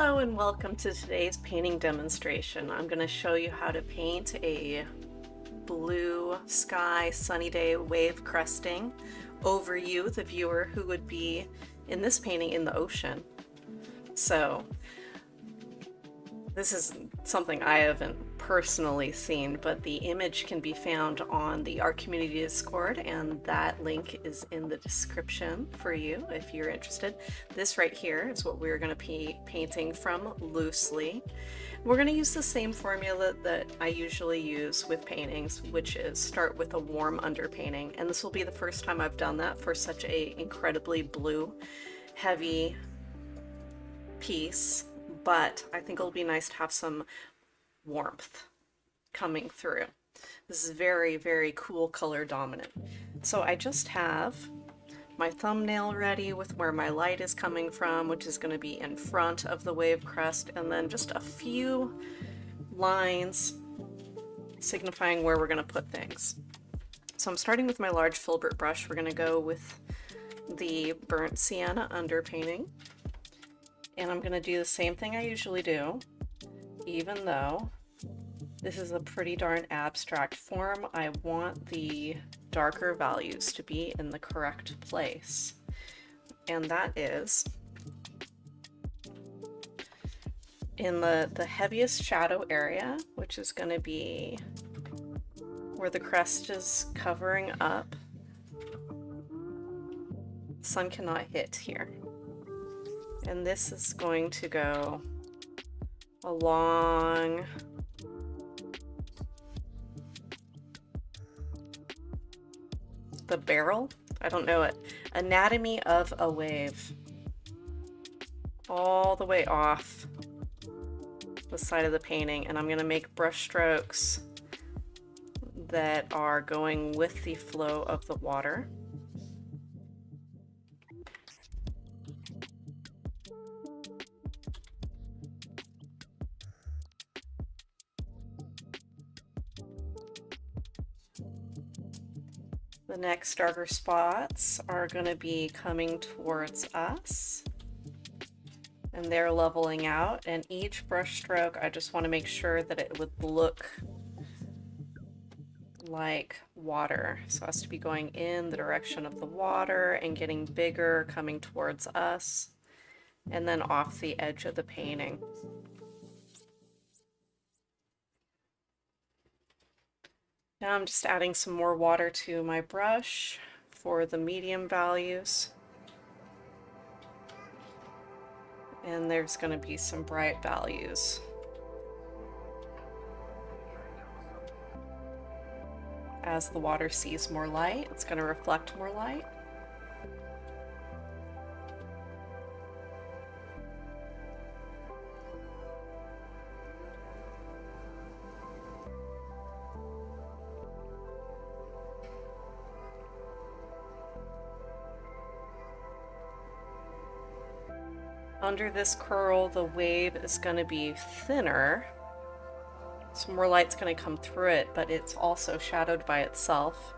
Hello and welcome to today's painting demonstration. I'm going to show you how to paint a blue sky sunny day wave cresting over you, the viewer, who would be in this painting in the ocean. So this is something I haven't personally seen, but the image can be found on the Art Community Discord, and that link is in the description for you if you're interested. This right here is what we're going to be painting from loosely. We're going to use the same formula that I usually use with paintings, which is start with a warm underpainting, and this will be the first time I've done that for such a incredibly blue, heavy piece. But I think it'll be nice to have some warmth coming through. This is very, very cool color dominant. So I just have my thumbnail ready with where my light is coming from, which is going to be in front of the wave crest, and then just a few lines signifying where we're going to put things. So I'm starting with my large filbert brush. We're going to go with the burnt sienna underpainting. And I'm going to do the same thing I usually do, even though this is a pretty darn abstract form. I want the darker values to be in the correct place. And that is in the heaviest shadow area, which is going to be where the crest is covering up. The sun cannot hit here. And this is going to go along the barrel. I don't know it. Anatomy of a wave. All the way off the side of the painting. And I'm going to make brush strokes that are going with the flow of the water. The next darker spots are going to be coming towards us, and they're leveling out, and each brush stroke I just want to make sure that it would look like water. So it has to be going in the direction of the water and getting bigger, coming towards us, and then off the edge of the painting. Now I'm just adding some more water to my brush for the medium values. And there's going to be some bright values. As the water sees more light, it's going to reflect more light. Under this curl, the wave is going to be thinner, so more light's going to come through it, but it's also shadowed by itself.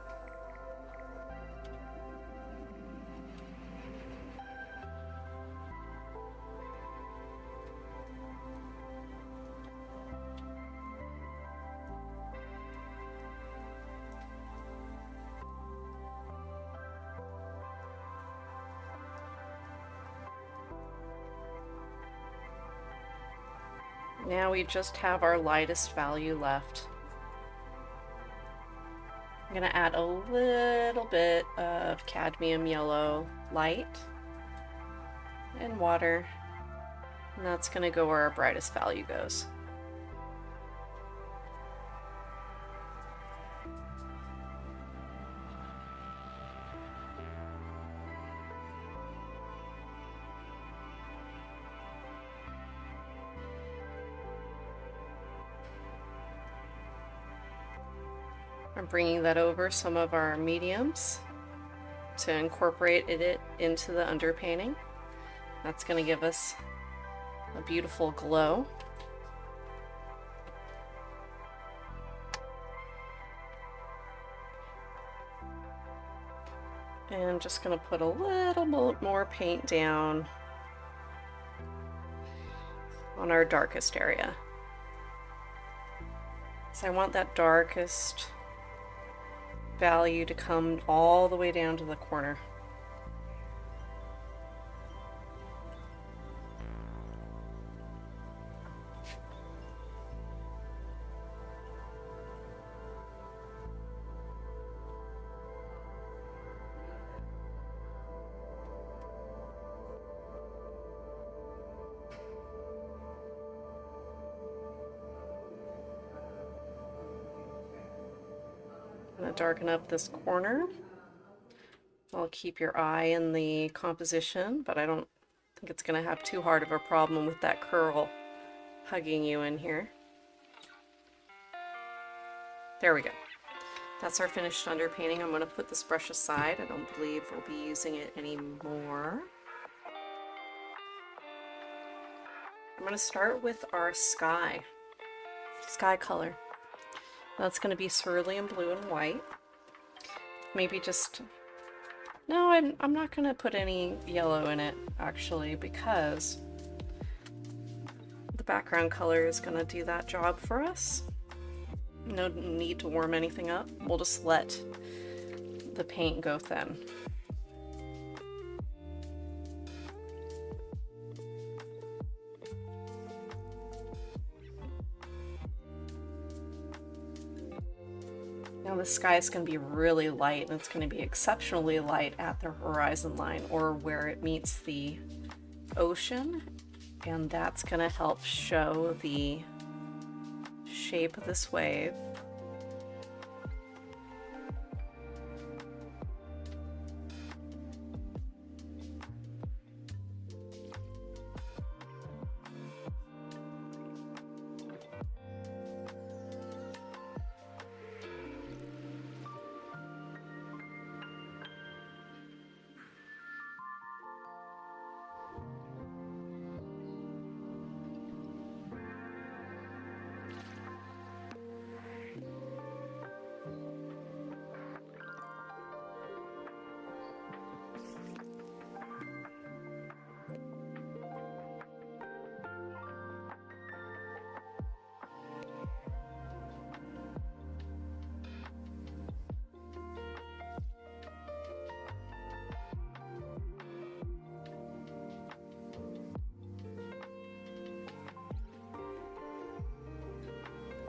Now we just have our lightest value left. I'm going to add a little bit of cadmium yellow light and water, and that's going to go where our brightest value goes. I'm bringing that over some of our mediums to incorporate it into the underpainting. That's going to give us a beautiful glow. And just going to put a little more paint down on our darkest area. So I want that darkest value to come all the way down to the corner. I'm going to darken up this corner. I'll keep your eye in the composition, but I don't think it's going to have too hard of a problem with that curl hugging you in here. There we go. That's our finished underpainting. I'm going to put this brush aside. I don't believe we'll be using it anymore. I'm going to start with our sky color. That's going to be cerulean blue and white. Maybe just... No, I'm not going to put any yellow in it, actually, because the background color is going to do that job for us. No need to warm anything up. We'll just let the paint go thin. Now the sky is going to be really light, and it's going to be exceptionally light at the horizon line or where it meets the ocean, and that's going to help show the shape of this wave.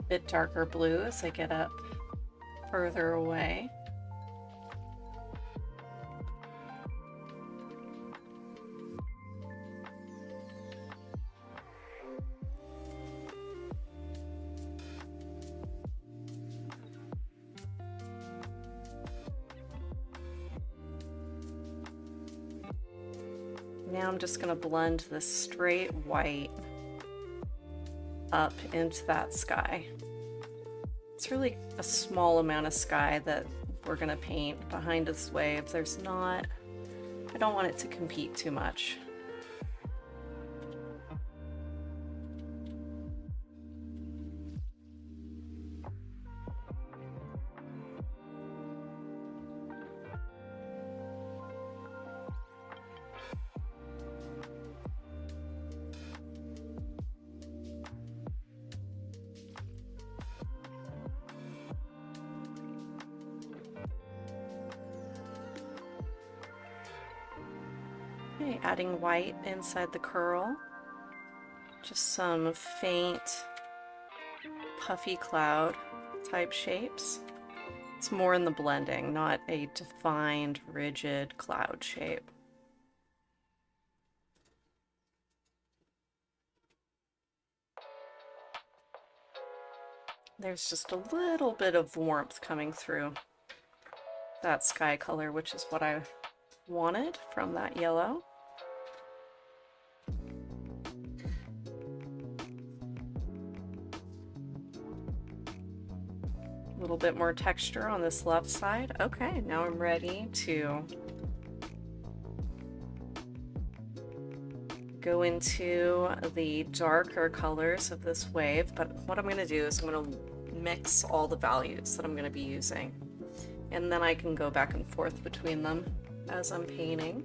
Bit darker blue as I get up further away. Now I'm just going to blend this straight white up into that sky. It's really a small amount of sky that we're going to paint behind this wave. There's not, I don't want it to compete too much. Okay, adding white inside the curl. Just some faint puffy cloud type shapes. It's more in the blending, not a defined, rigid cloud shape. There's just a little bit of warmth coming through that sky color, which is what I wanted from that yellow. A little bit more texture on this left side. Okay, now I'm ready to go into the darker colors of this wave, but what I'm going to do is I'm going to mix all the values that I'm going to be using, and then I can go back and forth between them as I'm painting.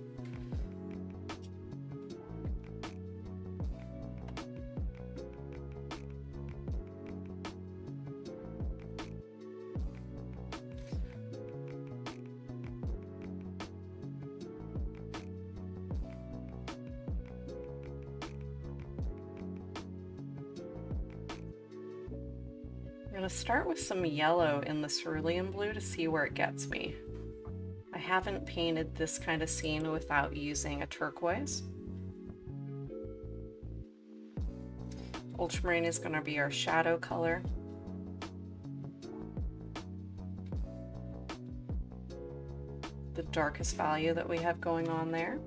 going to start with some yellow in the cerulean blue to see where it gets me. I haven't painted this kind of scene without using a turquoise. Ultramarine is going to be our shadow color. The darkest value that we have going on there.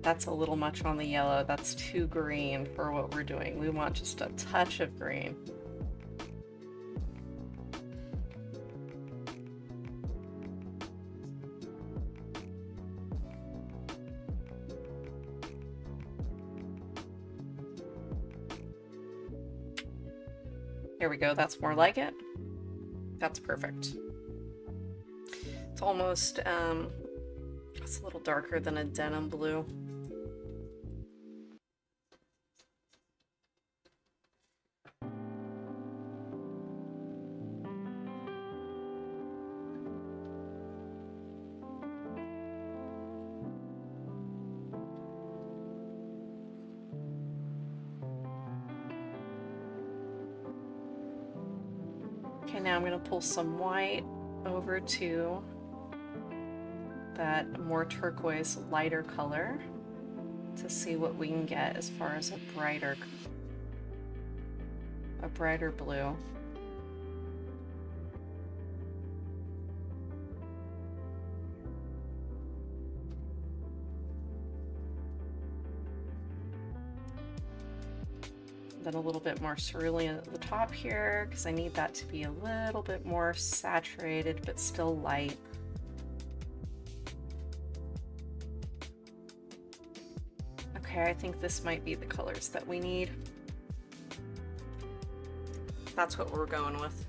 That's a little much on the yellow. That's too green for what we're doing. We want just a touch of green. There we go. That's more like it. That's perfect. It's almost, it's a little darker than a denim blue. Okay, now I'm going to pull some white over to that more turquoise, lighter color to see what we can get as far as a brighter blue. Then a little bit more cerulean at the top here because I need that to be a little bit more saturated but still light. Okay, I think this might be the colors that we need. That's what we're going with.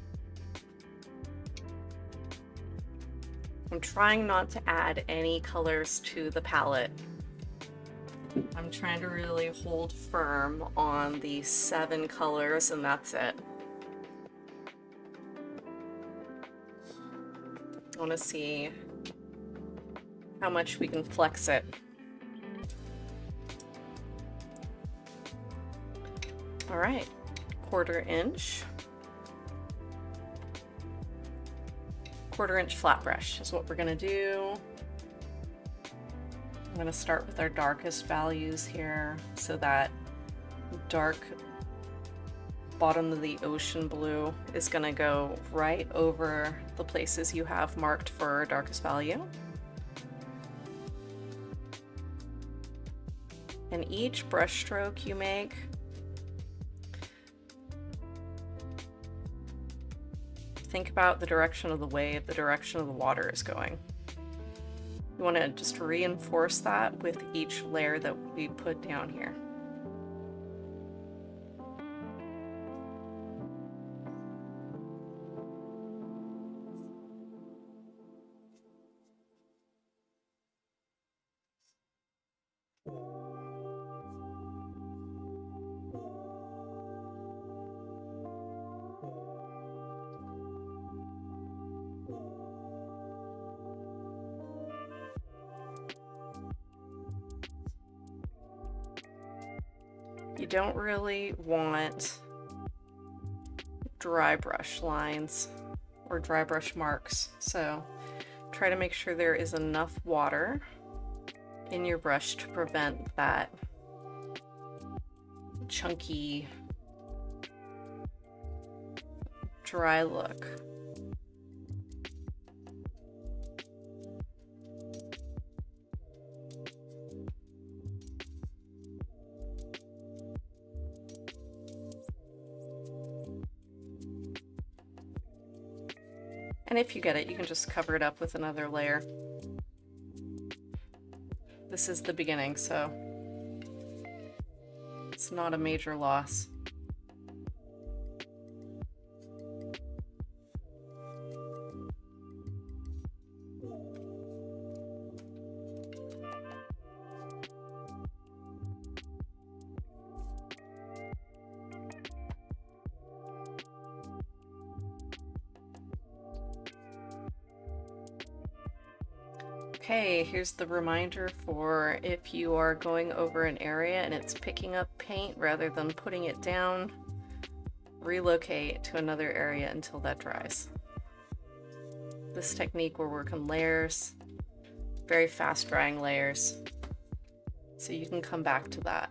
I'm trying not to add any colors to the palette. I'm trying to really hold firm on the 7 colors and that's it. I want to see how much we can flex it. All right, 1/4 inch. 1/4 inch flat brush is what we're going to do. I'm going to start with our darkest values here, so that dark bottom of the ocean blue is going to go right over the places you have marked for darkest value. And each brush stroke you make, think about the direction of the wave, the direction of the water is going. You want to just reinforce that with each layer that we put down here. You don't really want dry brush lines or dry brush marks, so try to make sure there is enough water in your brush to prevent that chunky, dry look. And if you get it, you can just cover it up with another layer. This is the beginning, so it's not a major loss. Okay, here's the reminder for if you are going over an area and it's picking up paint rather than putting it down, relocate to another area until that dries. This technique will work in layers, very fast drying layers, so you can come back to that.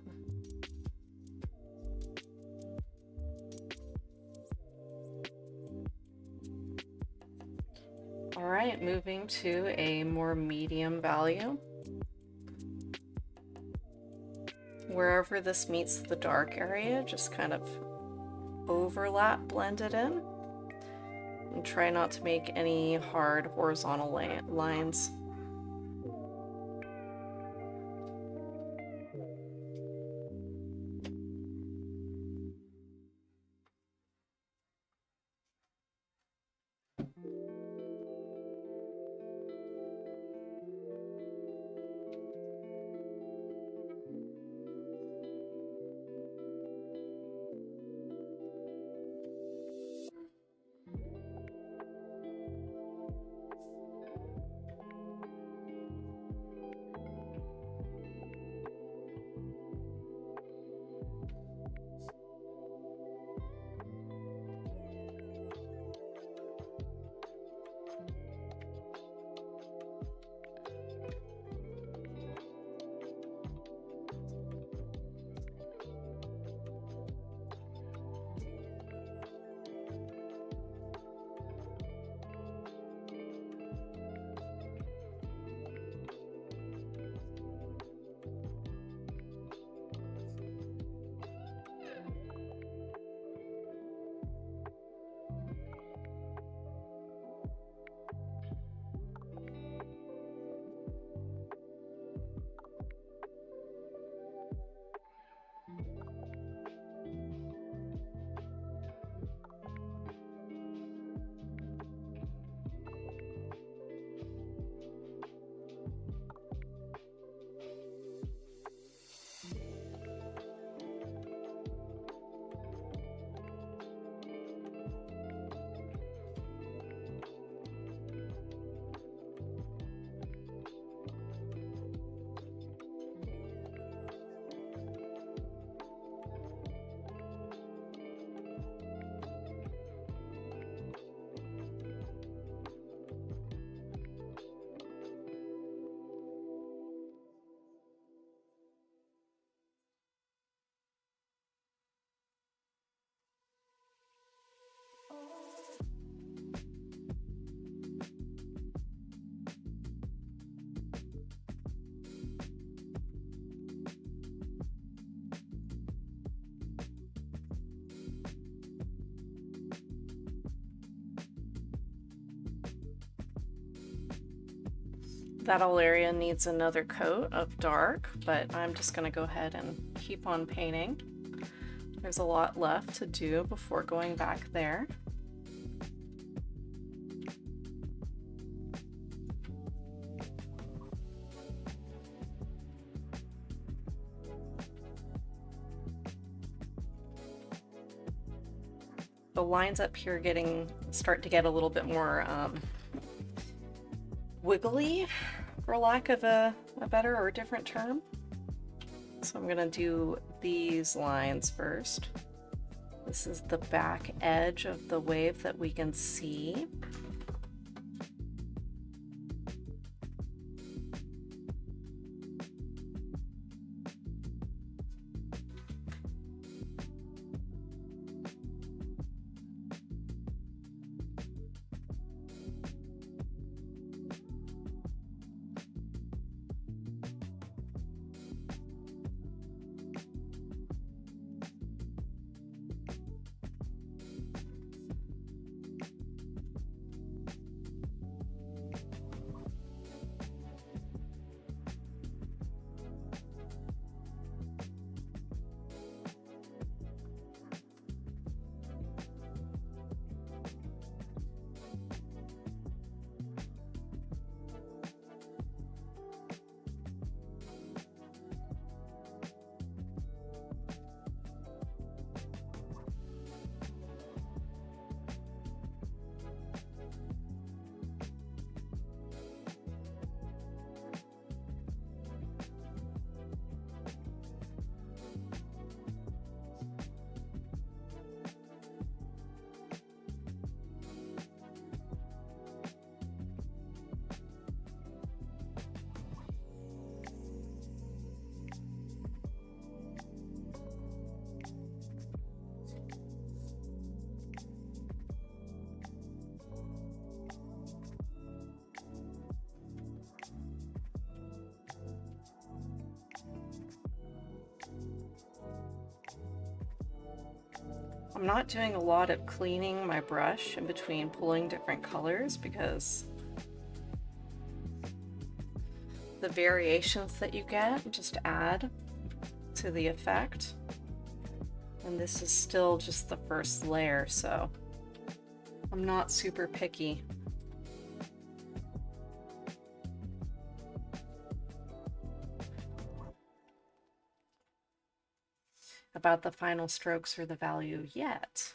All right, moving to a more medium value. Wherever this meets the dark area, just kind of overlap, blend it in, and try not to make any hard horizontal lines. That whole area needs another coat of dark, but I'm just going to go ahead and keep on painting. There's a lot left to do before going back there. The lines up here start to get a little bit more wiggly, for lack of a better or different term. So I'm gonna do these lines first. This is the back edge of the wave that we can see. I'm not doing a lot of cleaning my brush in between pulling different colors because the variations that you get just add to the effect. And this is still just the first layer, so I'm not super picky. About the final strokes or the value yet.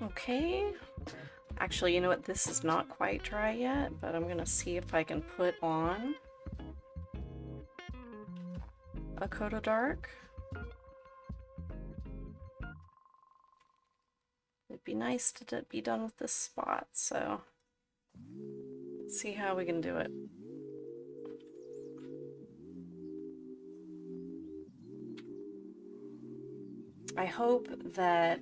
Okay, actually, you know what? This is not quite dry yet, but I'm gonna see if I can put on a coat of dark. It'd be nice to be done with this spot, so let's see how we can do it. I hope that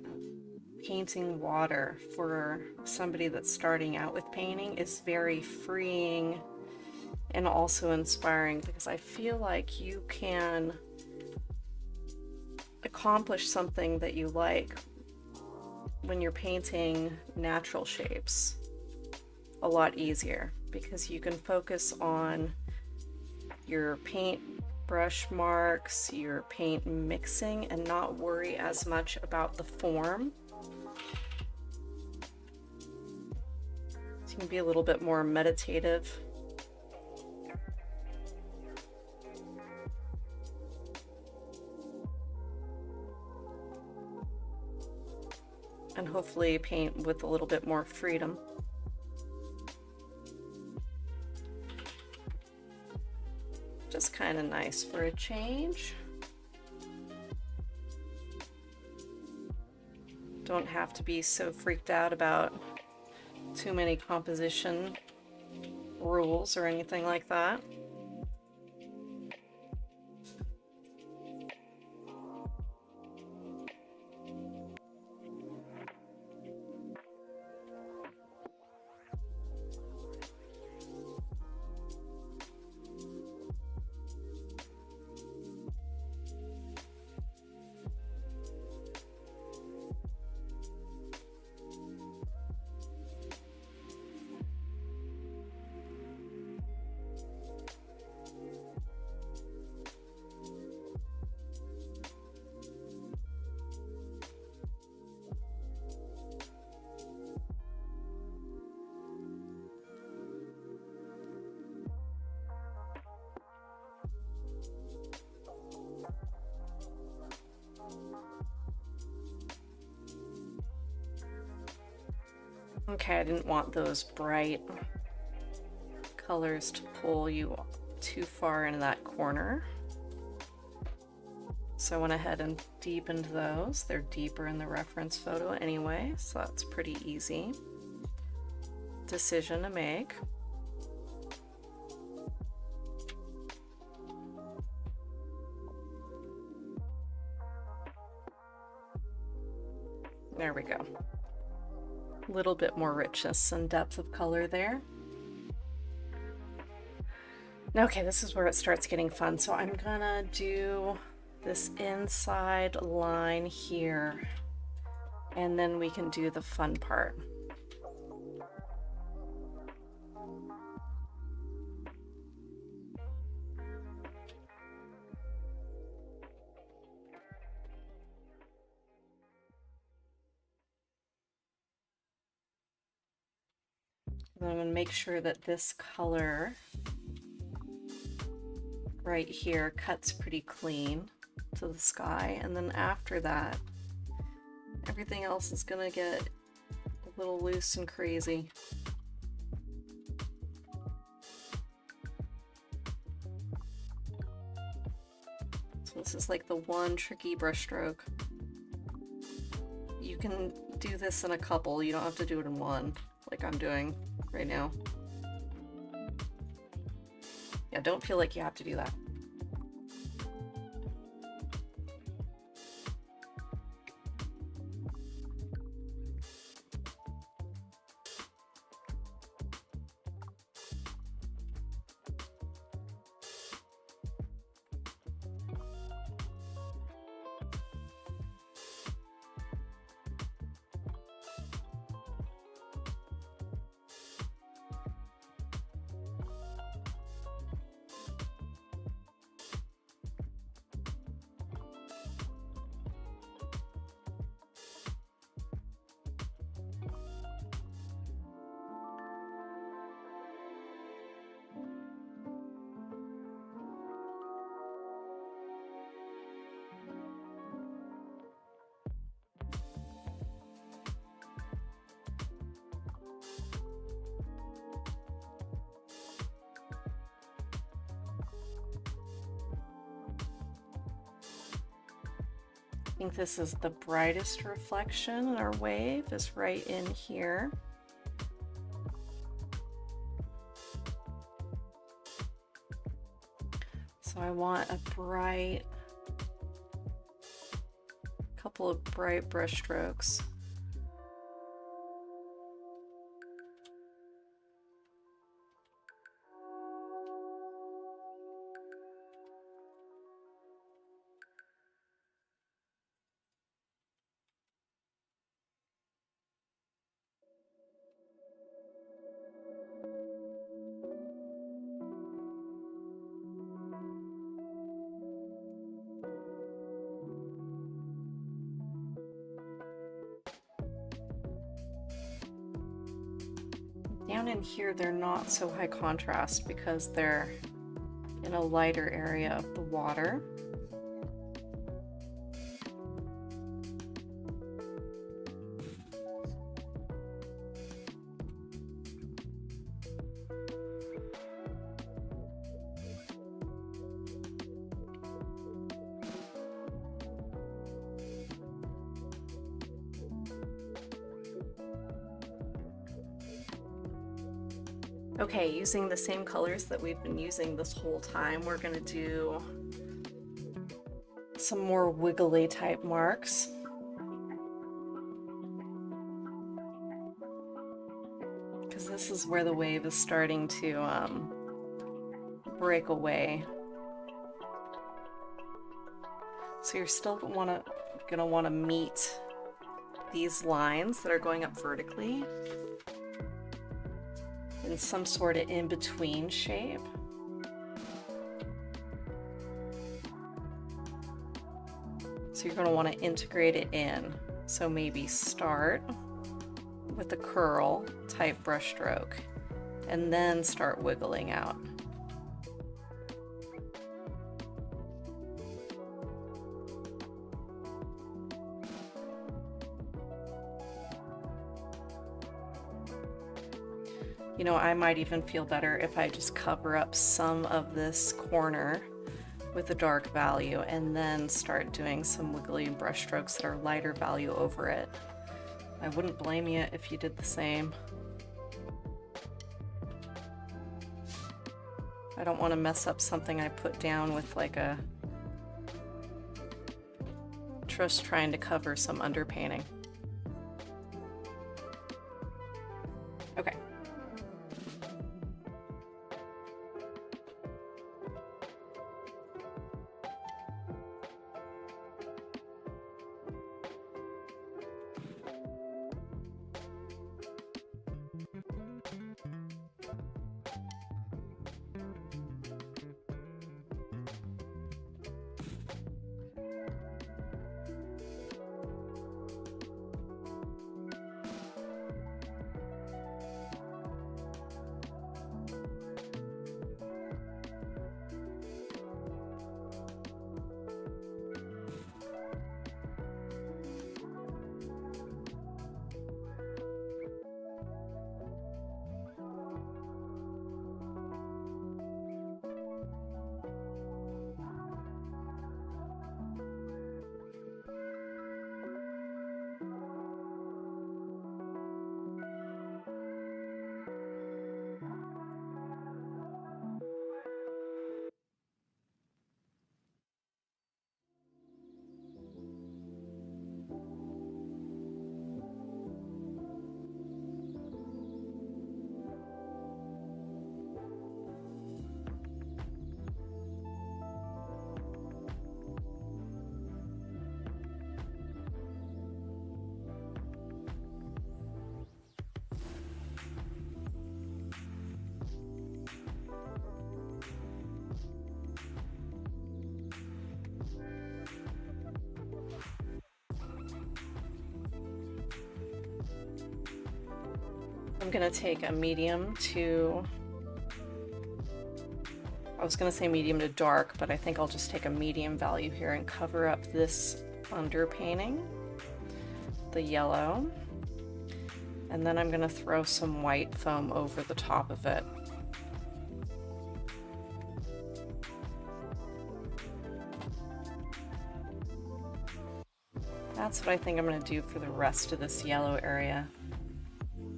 painting water for somebody that's starting out with painting is very freeing and also inspiring, because I feel like you can accomplish something that you like when you're painting natural shapes a lot easier, because you can focus on your paint brush marks, your paint mixing, and not worry as much about the form. So you can be a little bit more meditative. And hopefully paint with a little bit more freedom. Just kind of nice for a change. Don't have to be so freaked out about too many composition rules or anything like that. Okay, I didn't want those bright colors to pull you too far into that corner. So I went ahead and deepened those. They're deeper in the reference photo anyway, so that's pretty easy decision to make. There we go. A little bit more richness and depth of color there. Okay, this is where it starts getting fun. So I'm gonna do this inside line here, and then we can do the fun part. And I'm gonna make sure that this color right here cuts pretty clean to the sky, and then after that everything else is gonna get a little loose and crazy. So this is like the one tricky brush stroke. You can do this in a couple, you don't have to do it in one like I'm doing right now. Yeah, don't feel like you have to do that. I think this is the brightest reflection in our wave, is right in here. So I want a couple of bright brush strokes. Down in here, they're not so high contrast because they're in a lighter area of the water. Okay, using the same colors that we've been using this whole time, we're going to do some more wiggly type marks. Because this is where the wave is starting to break away. So you're still gonna want to meet these lines that are going up vertically in some sort of in-between shape. So you're going to want to integrate it in. So maybe start with a curl type brush stroke and then start wiggling out. You know, I might even feel better if I just cover up some of this corner with a dark value and then start doing some wiggly brush strokes that are lighter value over it. I wouldn't blame you if you did the same. I don't want to mess up something I put down with like a just trying to cover some underpainting. Okay. I'm gonna take a medium to, I was gonna say medium to dark, but I think I'll just take a medium value here and cover up this underpainting, the yellow, and then I'm gonna throw some white foam over the top of it. That's what I think I'm gonna do for the rest of this yellow area.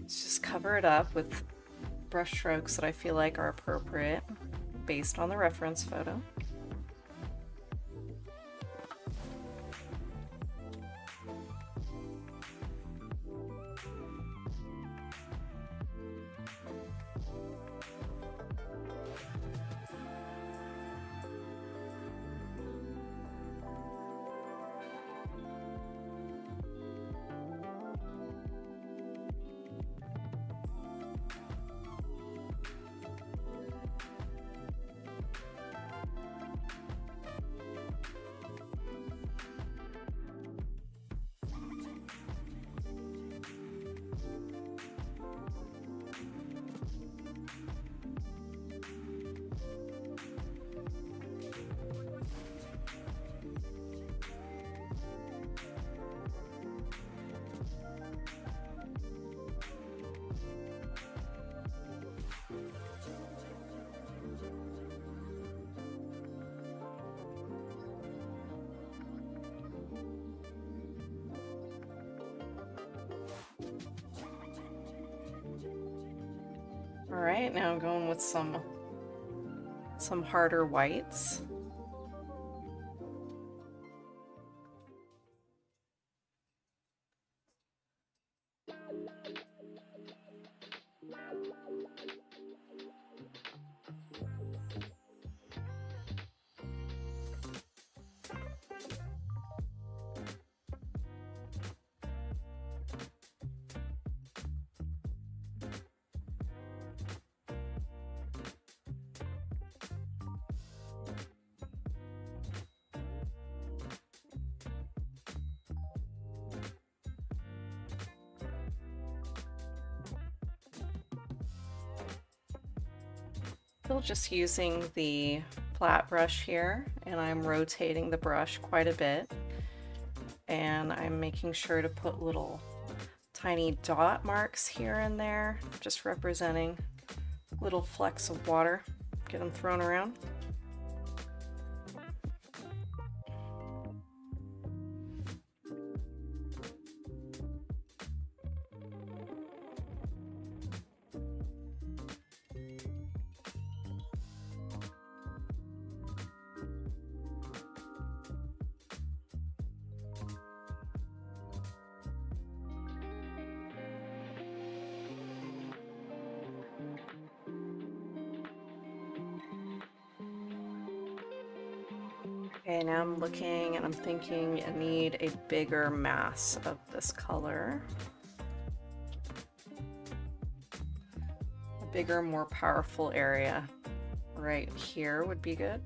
Just cover it up with brush strokes that I feel like are appropriate based on the reference photo. All right, now I'm going with some harder whites. Still just using the flat brush here, and I'm rotating the brush quite a bit, and I'm making sure to put little tiny dot marks here and there, just representing little flecks of water, get them thrown around. Okay, now I'm looking and I'm thinking I need a bigger mass of this color. A bigger, more powerful area right here would be good.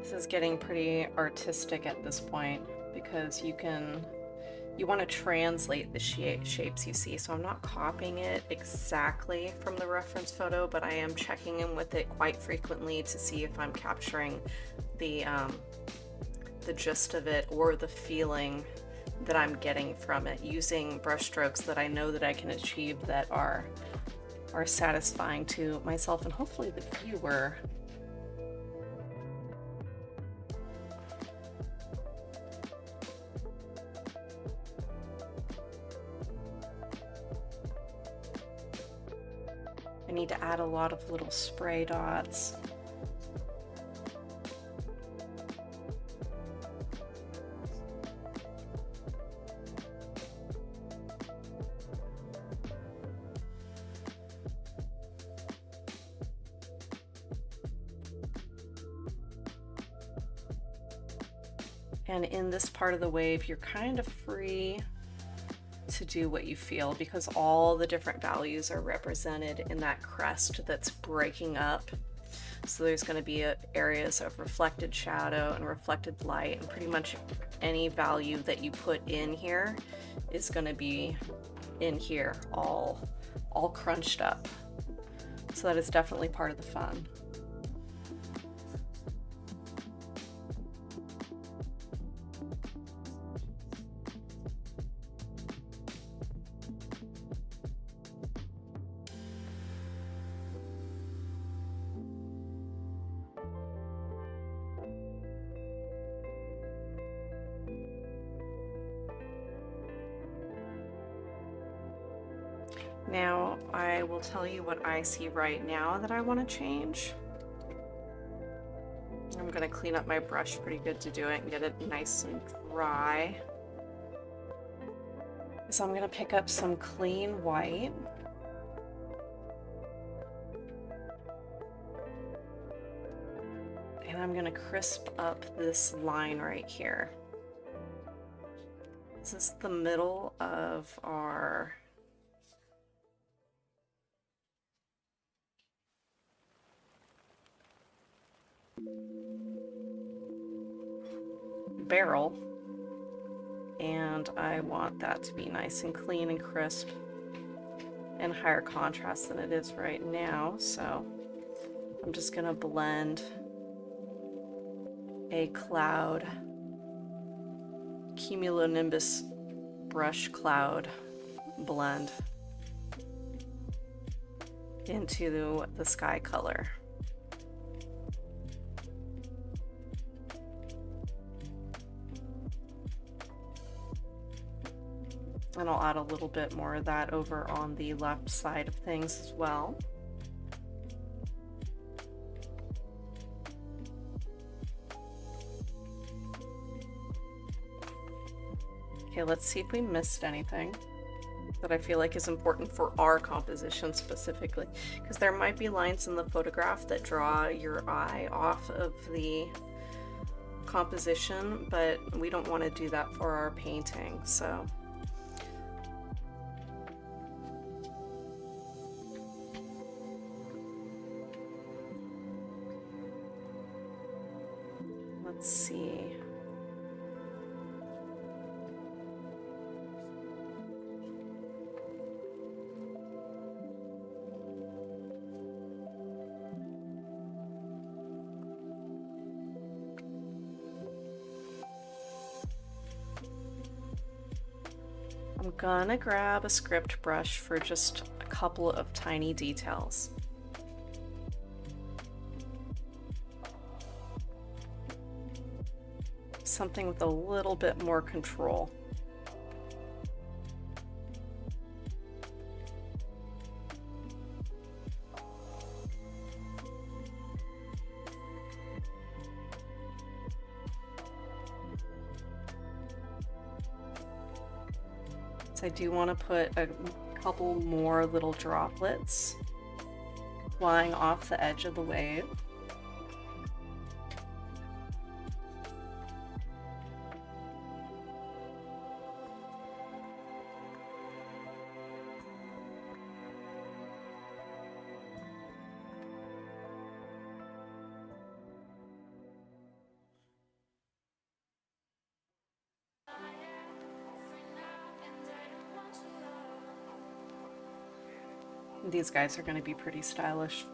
This is getting pretty artistic at this point because you want to translate the shapes you see. So I'm not copying it exactly from the reference photo, but I am checking in with it quite frequently to see if I'm capturing the gist of it or the feeling that I'm getting from it, using brush strokes that I know that I can achieve that are satisfying to myself and hopefully the viewer. I need to add a lot of little spray dots. And in this part of the wave, you're kind of free to do what you feel because all the different values are represented in that crest that's breaking up. So there's going to be areas of reflected shadow and reflected light, and pretty much any value that you put in here is going to be in here, all crunched up. So that is definitely part of the fun. Now I will tell you what I see right now that I want to change. I'm going to clean up my brush pretty good to do it and get it nice and dry. So I'm going to pick up some clean white. And I'm going to crisp up this line right here. This is the middle of our barrel, and I want that to be nice and clean and crisp and higher contrast than it is right now. So I'm just going to blend a cloud, cumulonimbus brush cloud blend into the sky color. And I'll add a little bit more of that over on the left side of things as well. Okay, let's see if we missed anything that I feel like is important for our composition specifically, because there might be lines in the photograph that draw your eye off of the composition, but we don't want to do that for our painting. So let's see. I'm gonna grab a script brush for just a couple of tiny details. Something with a little bit more control. I do want to put a couple more little droplets flying off the edge of the wave. These guys are going to be pretty stylish.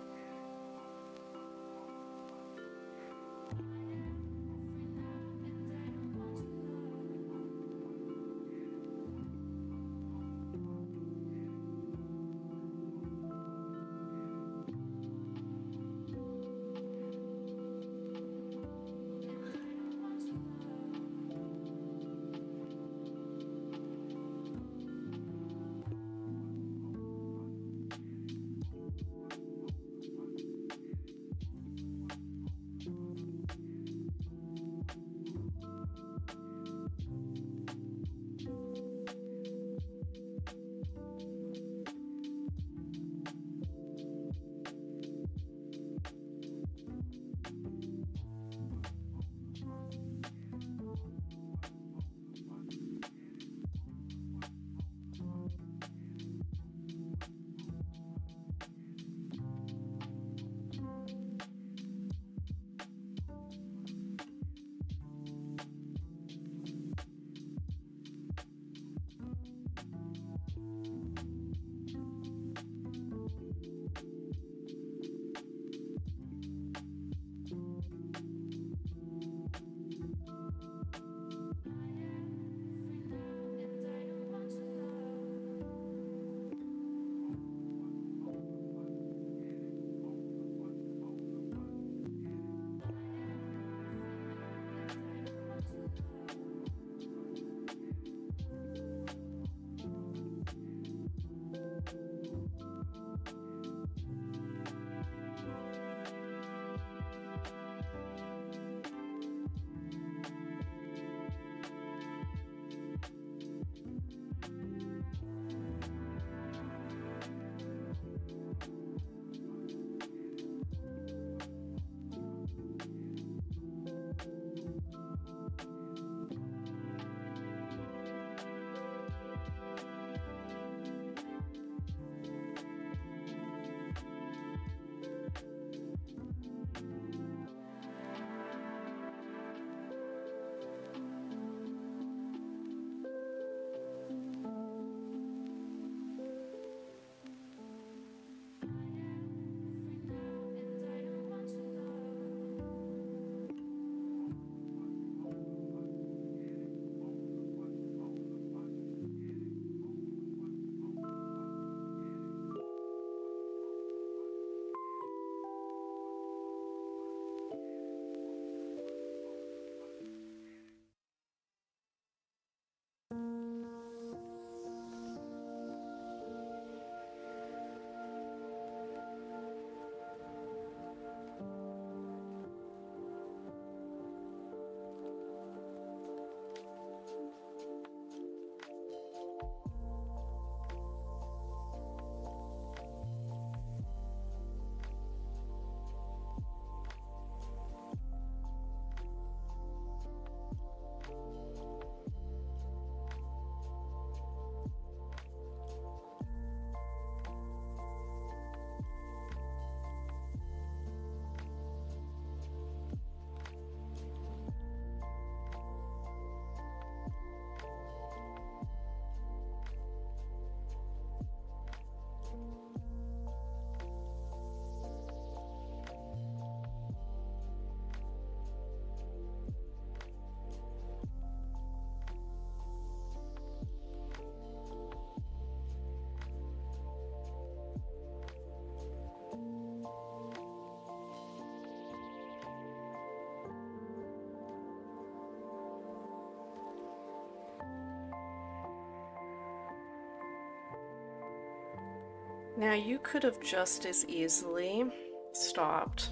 Now you could have just as easily stopped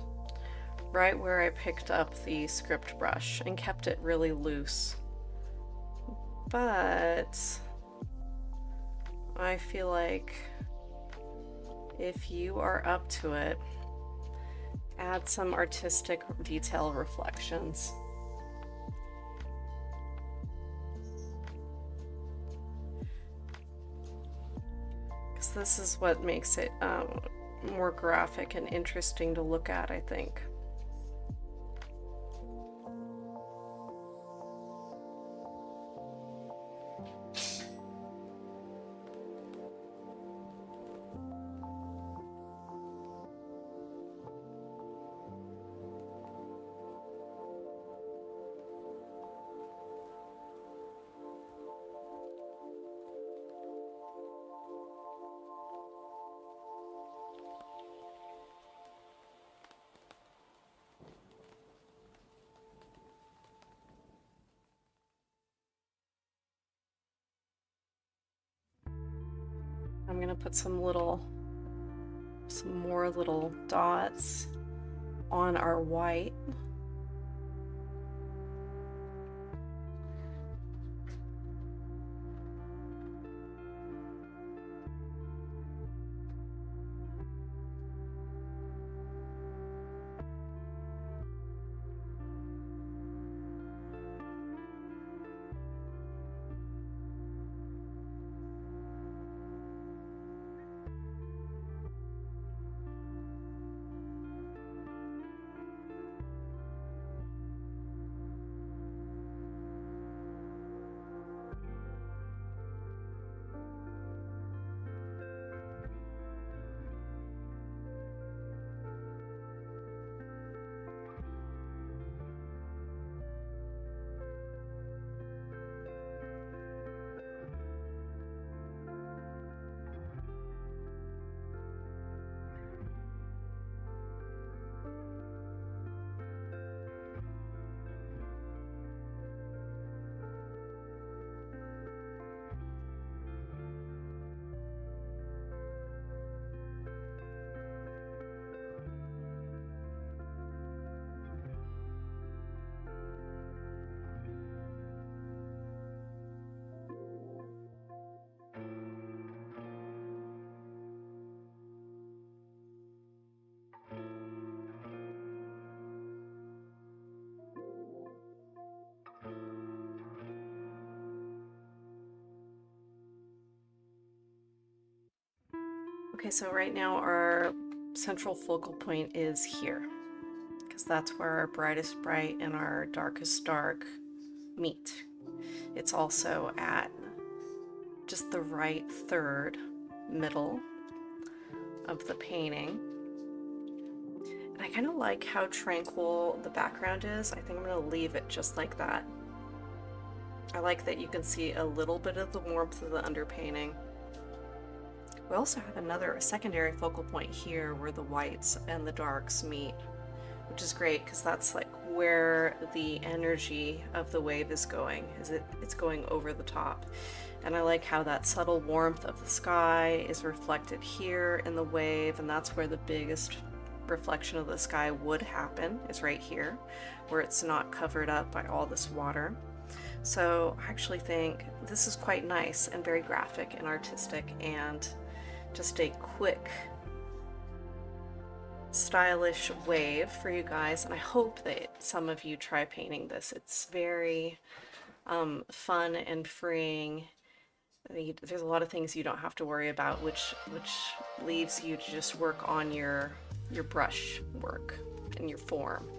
right where I picked up the script brush and kept it really loose. But I feel like if you are up to it, add some artistic detail reflections. Because this is what makes it more graphic and interesting to look at, I think. I'm gonna put some more little dots on our white. Okay, so right now our central focal point is here, because that's where our brightest bright and our darkest dark meet. It's also at just the right third middle of the painting. And I kind of like how tranquil the background is. I think I'm going to leave it just like that. I like that you can see a little bit of the warmth of the underpainting. We also have a secondary focal point here where the whites and the darks meet, which is great because that's like where the energy of the wave is going, it's going over the top. And I like how that subtle warmth of the sky is reflected here in the wave, and that's where the biggest reflection of the sky would happen, is right here, where it's not covered up by all this water. So I actually think this is quite nice and very graphic and artistic, and just a quick, stylish wave for you guys. And I hope that some of you try painting this. It's very fun and freeing. There's a lot of things you don't have to worry about, which leaves you to just work on your brush work and your form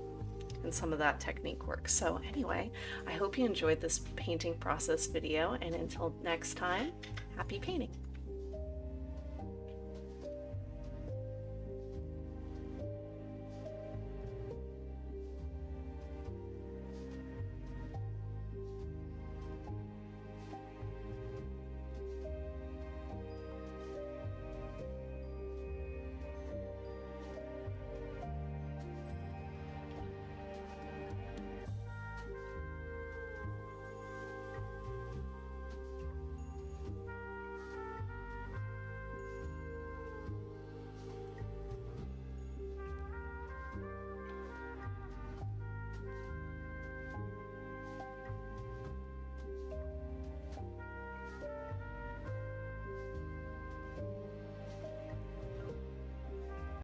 and some of that technique work. So anyway, I hope you enjoyed this painting process video, and until next time, happy painting.